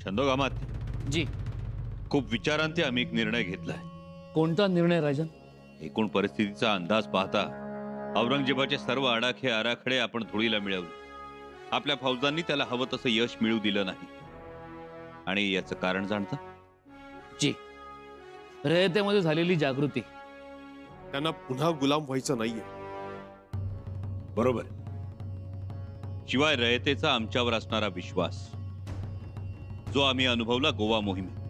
छंदोगामात जी. खूप विचारांती आम्ही एक निर्णय घेतलाय. कोणता निर्णय राजन? एकूण परिस्थितीचा अंदाज पाहता औरंगजेबाचे सर्व आडाखे आराखडे आपण धुळीला मिळवले. आपल्या फौजांनी त्याला हवं तसं यश मिळू दिलं नाही. आणि याचं कारण जाणता? जी, रयतेमध्ये झालेली जागृती. त्यांना पुन्हा गुलाम व्हायचं नाहीये. बरोबर. शिवाय रयतेचा आमच्यावर असणारा विश्वास, जो आम्ही अनुभवला गोवा मोहिमेत.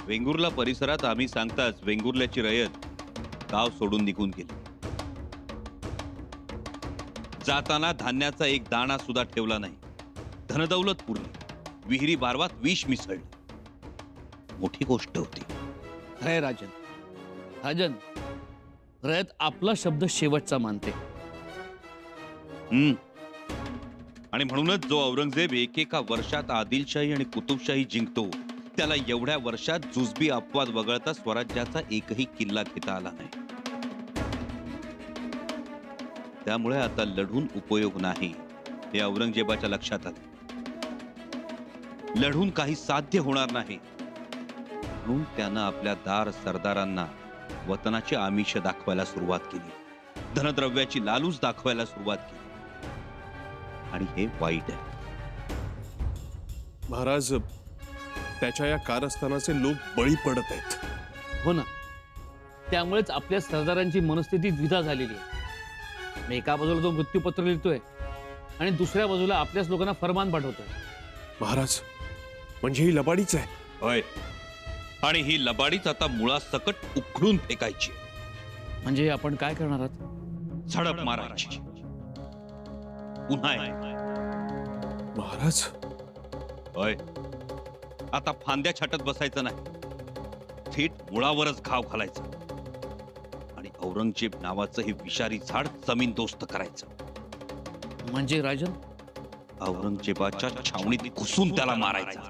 वेंगुर्ला परिसरात आम्ही सांगताच वेंगुर्ल्याची रयत गाव सोडून निघून गेली. जाताना धान्याचा एक दाणा सुद्धा ठेवला नाही. धनदौलत पुरली, विहिरी बारवात विष मिसळलं. मोठी गोष्ट होती. खरंय राजन. राजन, रयत आपला शब्द शेवटचा मानते. आणि म्हणूनच जो औरंगजेब एकेका वर्षात आदिलशाही आणि कुतुबशाही जिंकतो, त्याला एवढ्या वर्षात जुजबी अपवाद वगळता स्वराज्याचा एकही किल्ला घेता आला नाही. त्यामुळे आता लढून उपयोग नाही हे औरंगजेबाच्या लक्षात आलं. लढून काही साध्य होणार नाही, म्हणून त्यानं आपल्या दार सरदारांना वतनाची आमिष दाखवायला सुरुवात केली. धनद्रव्याची लालूच दाखवायला सुरुवात केली. आणि हे वाईट आहे. महाराज, त्याच्या या कारस्थानाचे लोक बळी पडत आहेत. हो ना, त्यामुळेच आपल्या सरदारांची मनस्थिती द्विधा झालेली आहे. एका बाजूला तो मृत्यूपत्र लिहितोय आणि दुसऱ्या बाजूला आपल्याच लोकांना फरमान पाठवतोय. महाराज, म्हणजे ही लबाडीच आहे. होय, आणि ही लबाडीच आता मुळासकट उखडून फेकायची. म्हणजे आपण काय करणार आहात? झडप मारायची. पुन्हा महाराज, होय, आता फांद्या छाटत बसायचं नाही. थेट मुळावरच घाव घालायचा आणि औरंगजेब नावाचं हे विषारी झाड जमीनदोस्त करायचं. म्हणजे राजन, औरंगजेबाच्या छावणीत घुसून त्याला मारायचं.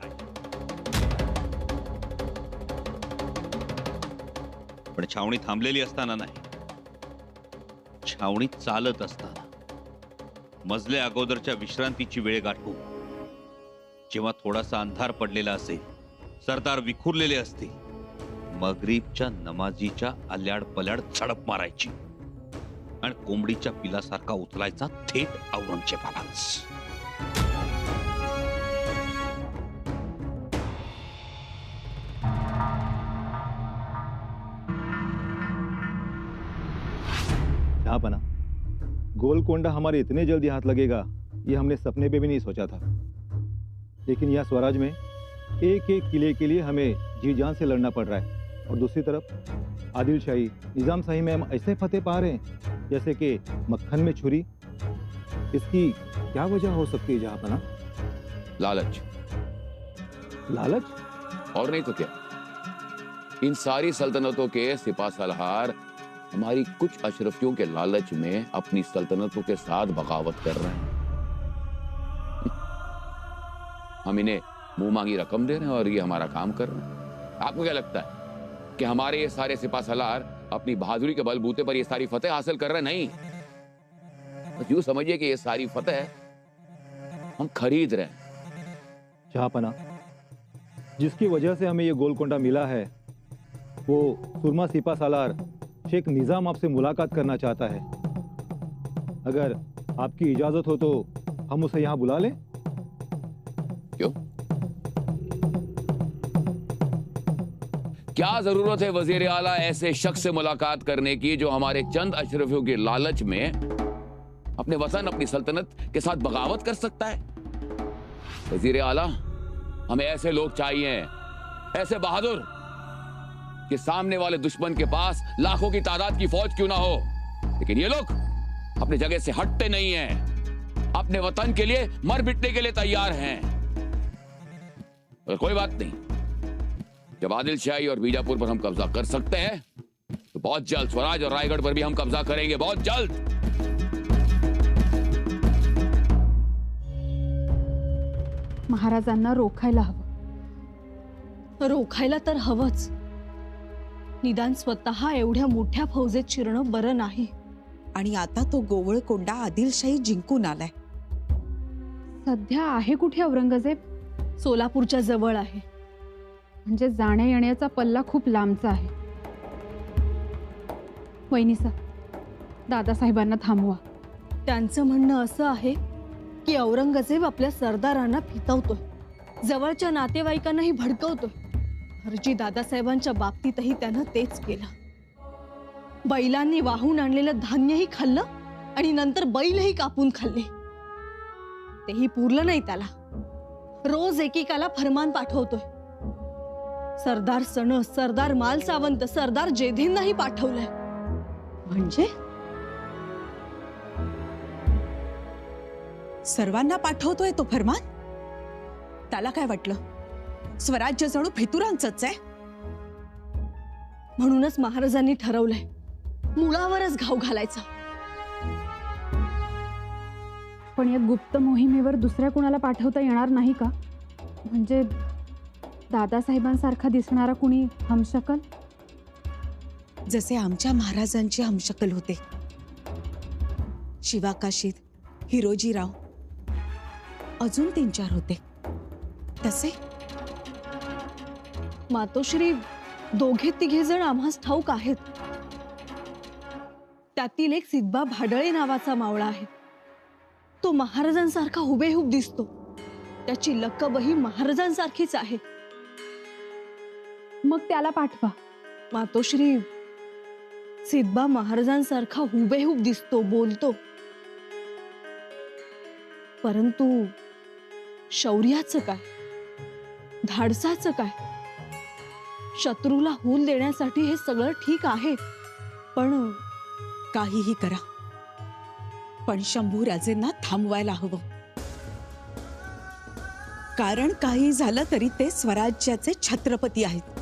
पण छावणी थांबलेली असताना नाही, छावणी चालत असताना, मजले अगोदरच्या विश्रांतीची वेळ गाठून, जेव्हा थोडासा अंधार पडलेला असेल, सरदार विखुरलेले असतील, मगरीबच्या नमाजीच्या आल्याड पल्याड झडप मारायची आणि कोंबडीच्या पिलासारखा उचलायचा थेट औरंगजेबालाच. जहाँपना, गोलकोंडा हमारे इतने जल्दी हाथ लगेगा ये हमने सपने पे भी नहीं सोचा था. लेकिन यह स्वराज में एक एक किले के लिए हमें जी जान से लड़ना पड़ रहा है. और दूसरी तरफ आदिल शाही, निजाम शाही में हम ऐसे फतेह पा रहे हैं जैसे कि मक्खन में छुरी. इसकी क्या वजह हो सकती है जहाँपना? लालच. लालच? और नहीं तो क्या. इन सारी सल्तनतों के सिपा सलार हमारी कुछ अशरफियों के लालच में अपनी सल्तनतों के साथ बगावत कर रहे हैं. हम इन्हें मुंह मांगी रकम दे रहे हैं और ये हमारा काम कर रहे हैं. आपको क्या लगता है कि हमारे ये सारे सिपा सलार अपनी बहादुरी के बलबूते पर ये सारी फतेह हासिल कर रहे हैं? नहीं, बस यूं समझिए कि ये सारी फतेह हम खरीद रहे हैं. जहाँपना, जिसकी वजह से हमें ये गोलकोंडा मिला है, वो सुरमा सिपा सालार शेख निजाम आपसे मुलाकात करना चाहता है. अगर आपकी इजाजत हो तो हम उसे यहाँ बुला लें. क्यों? क्या जरूरत है वजीर आला ऐसे शख्स से मुलाकात करने की जो हमारे चंद अशरफियों के लालच में अपने वतन, अपनी सल्तनत के साथ बगावत कर सकता है? वजीर आला, हमें ऐसे लोग चाहिए, ऐसे बहादुर कि सामने वाले दुश्मन के पास लाखों की तादाद की फौज क्यों ना हो, लेकिन ये लोग अपनी जगह से हटते नहीं हैं, अपने वतन के लिए मर मिटने के लिए तैयार हैं. और कोई बात नहीं, जब आदिल शाही और बीजापुर पर हम कब्जा कर सकते हैं तो बहुत जल्द स्वराज और रायगढ़ पर भी हम कब्जा करेंगे. बहुत जल्द. महाराजांना रोखायला हवं. रोखायला तर हवंच. निदान स्वतः एवढ्या मोठ्या फौजेत शिरणं बरं नाही. आणि आता तो गोवळकोंडा आदिलशाही जिंकून आलाय. सध्या आहे कुठे औरंगजेब? सोलापूरच्या जवळ आहे. म्हणजे जाण्या येण्याचा पल्ला खूप लांबचा आहे. वहिनीसा, दादासाहेबांना थांबवा. त्यांचं म्हणणं असं आहे की औरंगजेब आपल्या सरदारांना फितवतोय, जवळच्या नातेवाईकांनाही भडकवतोय. हरजी दादासाहेबांच्या बाबतीतही त्यानं तेच केलं. बैलांनी वाहून आणलेलं धान्यही खाल्लं आणि नंतर बैलही कापून खाल्ले. तेही पुरलं नाही त्याला. रोज एकेकाला फरमान पाठवतोय. सरदार सण, सरदार माल सावंत, सरदार जेधींनाही पाठवलंय. म्हणजे सर्वांना पाठवतोय तो फरमान? त्याला काय वाटलं स्वराज्य जणू फितुरांचंच आहे? म्हणूनच महाराजांनी ठरवलंय मुळावरच घाव घालायचा. पण या गुप्त मोहिमेवर दुसऱ्या कुणाला पाठवता येणार नाही का? म्हणजे दादासाहेबांसारखा दिसणारा कुणी हमशकल? जसे आमच्या महाराजांचे हमशकल होते शिवाकाशीत, हिरोजीराव, अजून 3-4 होते तसे. मातोश्री, 2-3 जण आम्हास ठाऊक आहेत. त्यातील एक सिद्बा भाडळे नावाचा मावळा आहे. तो महाराजांसारखा हुबेहूब दिसतो. त्याची लकबही महाराजांसारखीच आहे. मग त्याला पाठवा. मातोश्री, सिद्बा महाराजांसारखा हुबेहूब दिसतो, बोलतो, परंतु शौर्याचं काय, धाडसाचं काय? शत्रूला हूल देण्यासाठी हे सगळं ठीक आहे, पण काहीही करा, पण शंभूराजेंना थांबवायला हवं. कारण काही झालं तरी ते स्वराज्याचे छत्रपती आहेत.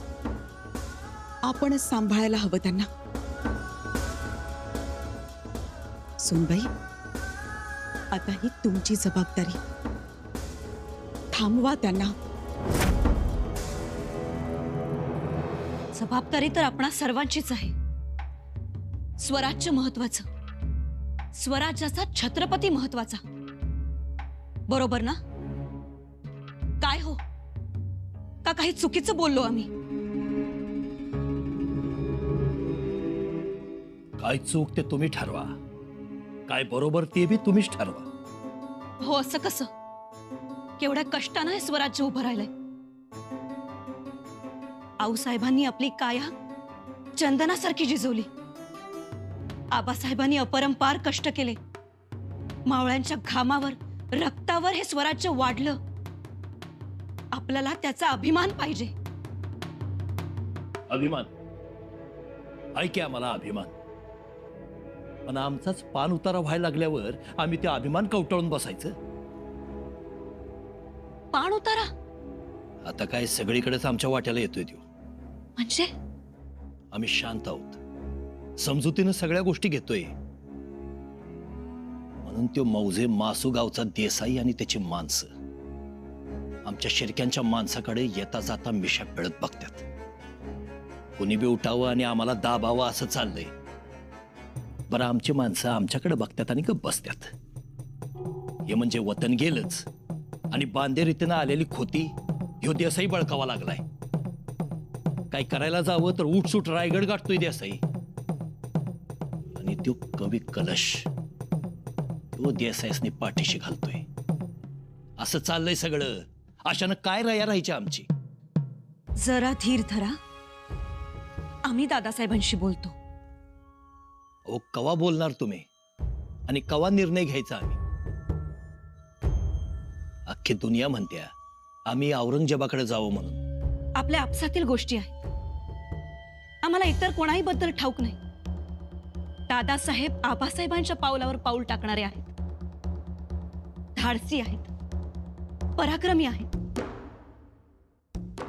आपणच सांभाळायला हवं त्यांना. सुनबाई, आता ही तुमची जबाबदारी. थांबवा त्यांना. जबाबदारी तर आपणा सर्वांचीच आहे. स्वराज्य महत्वाचं, स्वराज्याचा छत्रपती महत्वाचा, बरोबर ना? काय हो, का काही चुकीचं बोललो आम्ही? काय चूक ते तुम्ही ठरवा, काय बरोबर ते बी तुम्हीच ठरवा. हो, असं कसं? केवढ्या कष्टानं हे स्वराज्य उभं राहिलंय. आऊसाहेबांनी आपली काया चंदनासारखी जिजवली. आबासाहेबांनी अपरंपार कष्ट केले. मावळ्यांच्या घामावर, रक्तावर हे स्वराज्य वाढलं. आपल्याला त्याचा अभिमान पाहिजे. अभिमान ऐके, आम्हाला अभिमान, पण आमचाच पान उतारा व्हायला लागल्यावर आम्ही ते अभिमान कवटाळून बसायचं? पाण उतारा आता काय सगळीकडेच आमच्या वाट्याला येतोय तो. म्हणजे? आम्ही शांत आहोत, समजुतीनं सगळ्या गोष्टी घेतोय. म्हणून तो मौजे मासू गावचा देसाई आणि त्याची माणसं आमच्या शिरक्यांच्या माणसाकडे येता जाता मिशा पिळत बघतात. कुणी बी उठावं आणि आम्हाला दाबावं असं चाललंय. बरं, आमची माणसं आमच्याकडे बघतात आणि गप्प बसतात. हे म्हणजे वतन गेलंच आणि बांधेरीतीनं आलेली खोती ह्यो देसाई बळकावा लागलाय. काय करायला जावं तर उठसूट रायगड गाठतोय देसाई. आणि तो कवी कलश तो देसाईसनी पाठीशी घालतोय. असं चाललंय सगळं. अशानं काय रया राहायची आमची? जरा धीर धरा, आम्ही दादासाहेबांशी बोलतो. ओ, कवा बोलणार तुम्ही आणि कवा निर्णय घ्यायचा आम्ही? अख्खी दुनिया म्हणत्या आम्ही औरंगजेबाकडे जावं म्हणून. आपल्या आपसातील गोष्टी आहेत, आम्हाला इतर कोणाही बद्दल ठाऊक नाही. दादासाहेब आबासाहेबांच्या पावलावर पाऊल टाकणारे आहेत. धाडसी आहेत, पराक्रमी आहेत.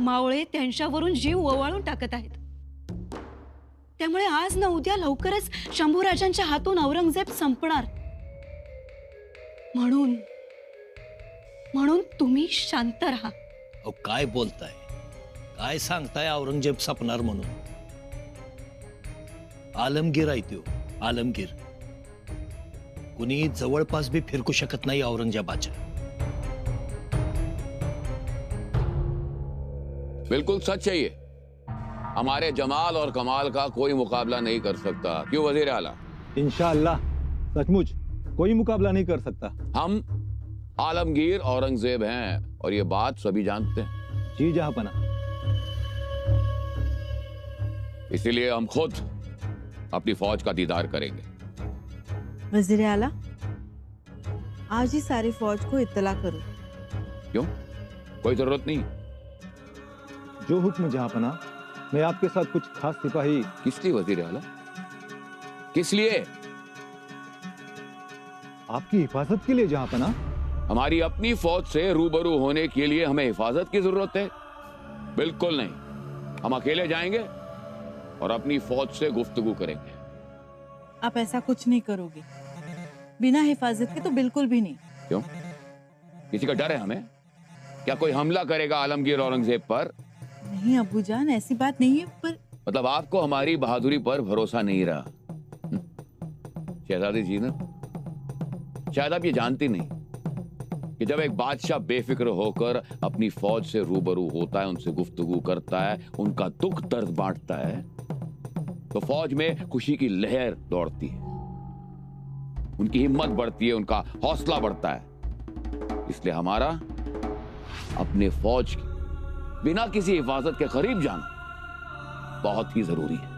मावळे त्यांच्यावरून जीव ओवाळून टाकत आहेत. त्यामुळे आज ना उद्या लवकरच शंभूराजांच्या हातून औरंगजेब संपणार. म्हणून तुम्ही शांत राहा. अहो, काय बोलताय, काय सांगताय औरंगजेब सपनार म्हणून? आलमगीर आहे त्यो, आलमगीर. कुणी जवळपास बी फिरकू शकत नाही औरंगजेबाच्या. बिल्कुल सच है ये। हमारे जमाल और कमाल का कोई मुकाबला नहीं कर सकता। क्यों वजीर आला? इंशाअल्लाह सचमुच कोई मुकाबला नहीं कर सकता। हम आलमगीर औरंगजेब हैं और ये बात सभी जानते हैं। जी जहांपना। इसीलिए हम खुद अपनी फौज का दीदार करेंगे। वजीर आला, आज ही सारी फौज को इत्तला करो। क्यों? कोई जरूरत नहीं। जो हुक्म जहांपना। मैं आपके साथ कुछ खास सिपाही। किस लिए वजीर आला? किस लिए? आपकी हिफाजत के लिए जहांपना। हमारी अपनी फौज से रूबरू होने के लिए हमें हिफाजत की जरूरत है? बिल्कुल नहीं। हम अकेले जाएंगे और अपनी फौज से गुफ्तगू करेंगे। आप ऐसा कुछ नहीं करोगे। बिना हिफाजत के तो बिल्कुल भी नहीं। क्यों? किसी का डर है हमें? क्या कोई हमला करेगा आलमगीर औरंगजेब पर? नहीं अब्बूजान, ऐसी बात नहीं है। पर मतलब आपको हमारी बहादुरी पर भरोसा नहीं रहा? शहजादी जी ना, शायद आप ये जानती नहीं कि जब एक बादशाह बेफिक्र होकर अपनी फौज से रूबरू होता है, उनसे गुफ्तगू करता है, उनका दुख दर्द बांटता है, तो फौज में खुशी की लहर दौड़ती है, उनकी हिम्मत बढ़ती है, उनका हौसला बढ़ता है। इसलिए हमारा अपने फौज की बिना किसी हिफाजत के करीब जाना बहुत ही जरूरी है।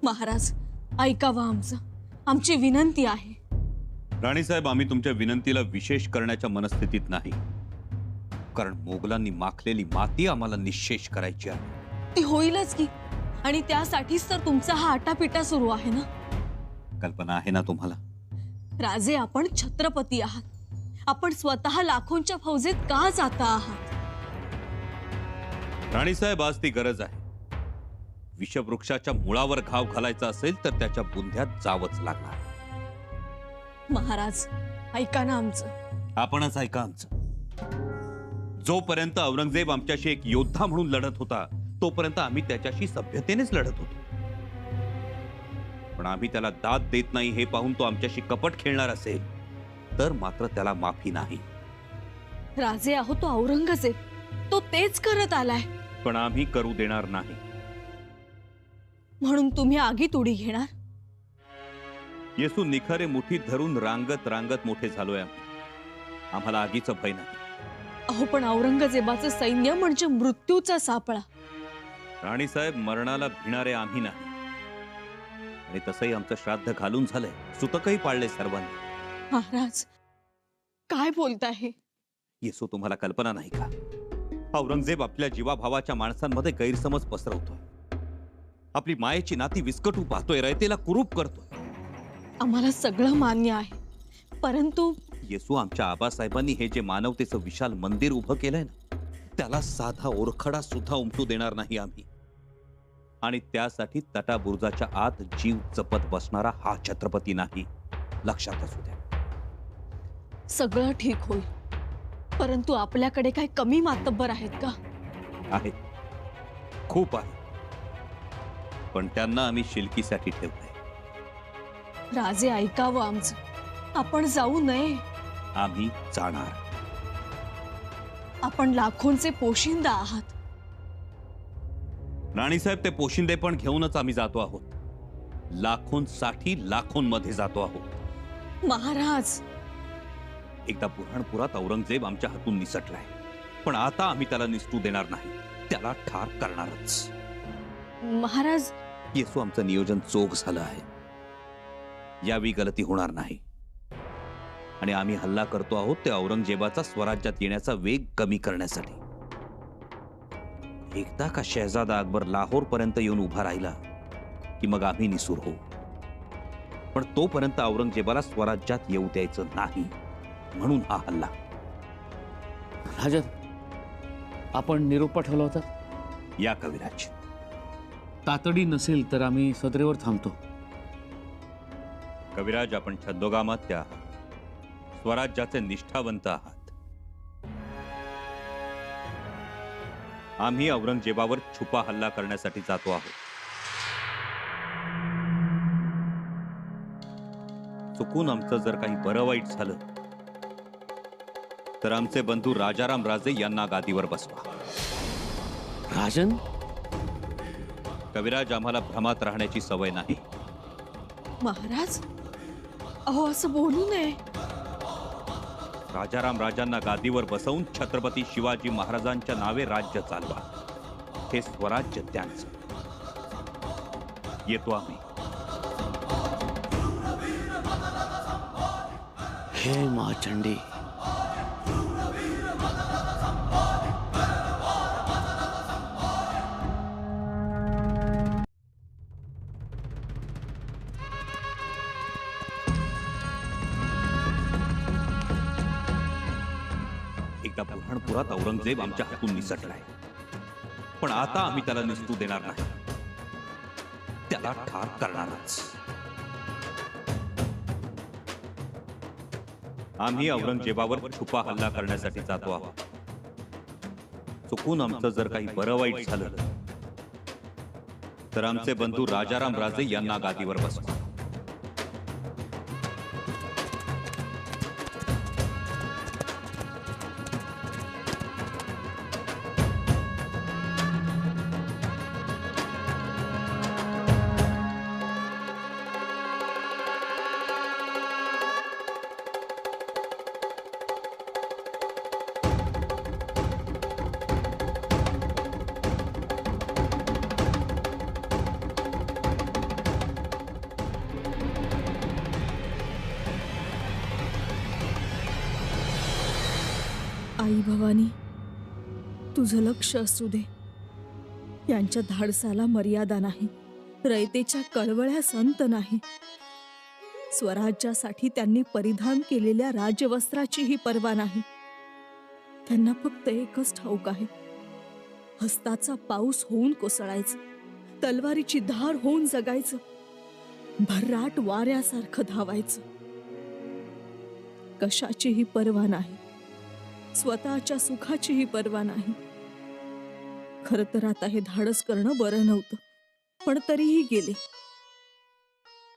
महाराज ऐकावं आमचं, आमची विनंती आहे। राणीसाहेब, आम्ही तुमच्या विनंतीला विशेष करण्याच्या मनस्थितीत नाही, कारण मोगलांनी माखलेली माती आम्हाला निश्शेष करायची आहे। ती होईलच की, आणि त्यासाठीच तर तुमचा हा आटापिटा सुरू आहे ना। कल्पना आहे ना तुम्हाला? राजे, आपण छत्रपती आहात। आपण स्वतः लाखोंच्या फौजेत का जाता आहात? राणीसाहेब, आज ती गरज आहे। विषवृक्षाच्या मुळावर घाव घालायचा असेल तर त्याच्या बुंध्यात जावंच लागणार। महाराज ऐका ना आमचं। आपणच ऐका आमचं। जोपर्यंत औरंगजेब आमच्याशी एक योद्धा म्हणून लढत होता, तोपर्यंत आम्ही त्याच्याशी सभ्यतेनेच लढत होतो। पण आम्ही त्याला दाद देत नाही हे पाहून तो आमच्याशी कपट खेळणार असेल तर मात्र त्याला माफी नाही। राजे आहो तो औरंगजेब, तो तेच करत आलाय। पण आम्ही करू देणार नाही। म्हणून तुम्ही आगीत उडी घेणार? येसू निखारे मुठीत धरून रांगत रांगत मोठे झालोय आम्ही। आम्हाला आगीचं भय नाही। अहो पण औरंगजेबाचं सैन्य म्हणजे मृत्यूचा सापळा। राणीसाहेब, मरणाला भिणारे आम्ही नाही, आणि तसंही आमचं श्राद्ध घालून झालंय, सुतकही पाळले सर्वांनी। महाराज काय बोलताय? येसू, तुम्हाला कल्पना नाही का? औरंगजेब आपल्या जीवाभावाच्या माणसांमध्ये गैरसमज पसरवतोय, आपली मायेची नाती विस्कटू पाहतोय, रयतेला कुरूप करतोय। आम्हाला सगळं मान्य आहे, परंतु येसू, आमच्या आबासाहेबांनी हे जे मानवतेचं विशाल मंदिर उभं केलंय ना, त्याला साधा ओरखडा सुद्धा उमटू देणार नाही आम्ही। आणि त्यासाठी तटाबुर्जाच्या आत जीव जपत बसणारा हा छत्रपती नाही, लक्षात असू द्या। सगळं ठीक होईल, परंतु आपल्याकडे काही कमी मातब्बर आहेत का? आहेत, खूप आहे, पण त्यांना आम्ही शिलकीसाठी ठेवलंय। राजे ऐकावं आमचं, आपण जाऊ नये। आम्ही जाणार। आपण लाखोंचे पोशिंदा आहात। राणीसाहेब, ते पोशिंदे पण घेऊनच आम्ही जातो आहोत। लाखोंसाठी लाखोंमध्ये जातो आहोत। महाराज, एकदा बुऱ्हाणपुरात औरंगजेब आमच्या हातून निसटलाय, पण आता आम्ही त्याला निसटू देणार नाही, त्याला ठार करणारच। महाराज, येसू, आमचं नियोजन चोख झालं आहे, यावी गलती होणार नाही। आणि आम्ही हल्ला करतो आहोत ते औरंगजेबाचा स्वराज्यात येण्याचा वेग कमी करण्यासाठी। एकदा का शहजादा अकबर लाहोर पर्यंत येऊन उभा राहिला की मग आम्ही निसूर होऊ, पण तोपर्यंत औरंगजेबाला स्वराज्यात येऊ द्यायचं नाही, म्हणून हा हल्ला। राजा, आपण निरोप पाठवला होता? या कविराज। तातडी नसेल तर आम्ही सदरेवर थांबतो। कविराज, आपण छद्मोगामात्य आहात, स्वराज्याचे निष्ठावंत आहात। आम्ही औरंगजेबावर छुपा हल्ला करण्यासाठी जातो आहोत। चुकून आमचं जर काही बरं वाईट झालं तर आमचे बंधू राजाराम राजे यांना गादीवर बसवा. राजन, कविराज, आम्हाला भ्रमात राहण्याची सवय नाही. महाराज, अहो असं बोलू नये. राजाराम राजांना गादीवर बसवून छत्रपती शिवाजी महाराजांच्या नावे राज्य चालवा. हे स्वराज्य त्यांचं. येतो आम्ही. हे महाचंडी, एकदा बुरहाणपुरात औरंगजेब आमच्या हातून निसटलाय, पण आता आम्ही त्याला निसटू देणार नाही. त्याला ठार करणारच. आम्ही औरंगजेबावर छुपा हल्ला करण्यासाठी जातो आहोत. चुकून आमचं जर काही बरं वाईट झालं तर आमचे बंधू राजाराम राजे यांना गादीवर बसवा. आई भवानी, तुझं लक्ष असू दे. यांच्या धाडसाला मर्यादा नाही, रयतेच्या कळवळ्यास अंत नाही. स्वराज्यासाठी त्यांनी परिधान केलेल्या राजवस्त्राचीही पर्वा नाही. त्यांना फक्त एकच ठाऊक आहे, हस्ताचा पाऊस होऊन कोसळायचं, तलवारीची धार होऊन जगायचं, भर्राट वाऱ्यासारखं धावायचं. कशाचीही पर्वा नाही, स्वतःच्या सुखाचीही पर्वा नाही. खरं तर आता हे धाडस करणं बरं नव्हतं, पण तरीही गेले.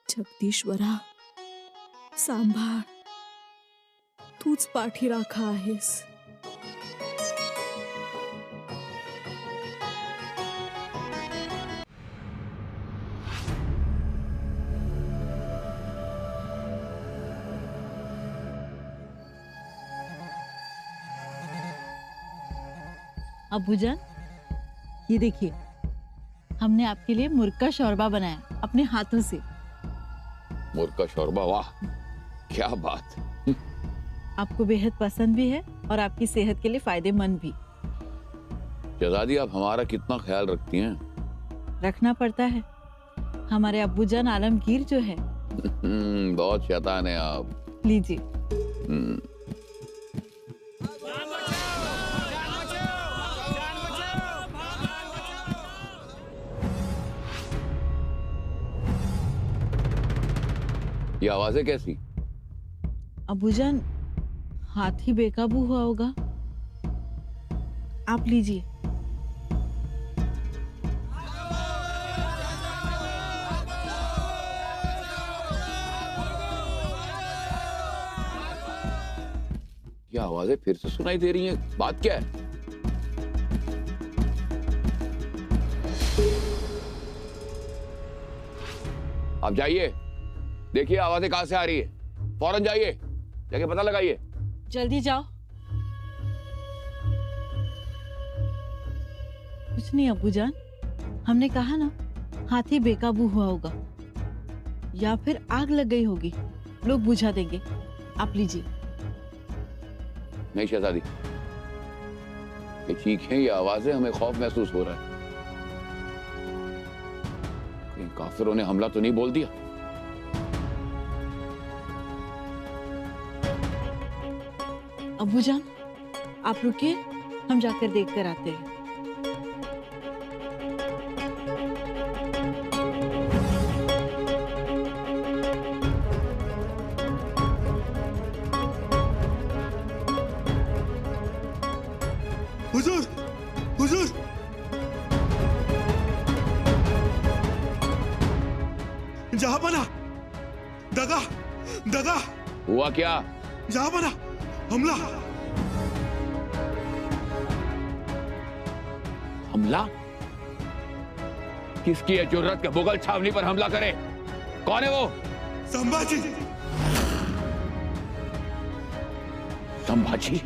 जगदीश्वरा, सांभाळ, तूच पाठीराखा आहेस. अबूजान, ये देखिए, हमने आपके लिए मुर्गा शोरबा बनाया अपने हाथों से. मुर्गा शोरबा, वाह क्या बात. आपको बेहद पसंद भी है और आपकी सेहत के लिए फायदेमंद भी. शहजादी, आप हमारा कितना ख्याल रखती हैं. रखना पड़ता है. हमारे अब्बूजान आलमगीर जो है बहुत शैतान है आप. लीजिए. ये आवाजें कैसी. अबूजान, हाथी बेकाबू हुआ होगा. आप लीजिए. ये आवाजें फिर से सुनाई दे रही हैं. बात क्या है. आप जाइए, देखिए आवाजें कहां से आ रही है. फौरन जाइए, जाके पता लगाइए. जल्दी जाओ. कुछ नहीं अबूजान, हमने कहा ना, हाथी बेकाबू हुआ होगा या फिर आग लग गई होगी. लोग बुझा देंगे. आप लीजिए. नहीं शहजादी, ये चीखें, ये आवाजें, हमें खौफ महसूस हो रहा है. कहीं काफिरों ने हमला तो नहीं बोल दिया. अबूजान, आप रुकिए, हम जाकर देख कर आते हैं. हुजूर, हुजूर, जहांपना, दगा, दगा. हुआ क्या. जहांपना, हमला, हमला? किसकी है जुर्रत के मुगल छावनी पर हमला करे? कौन है वो? संभाजी। संभाजी?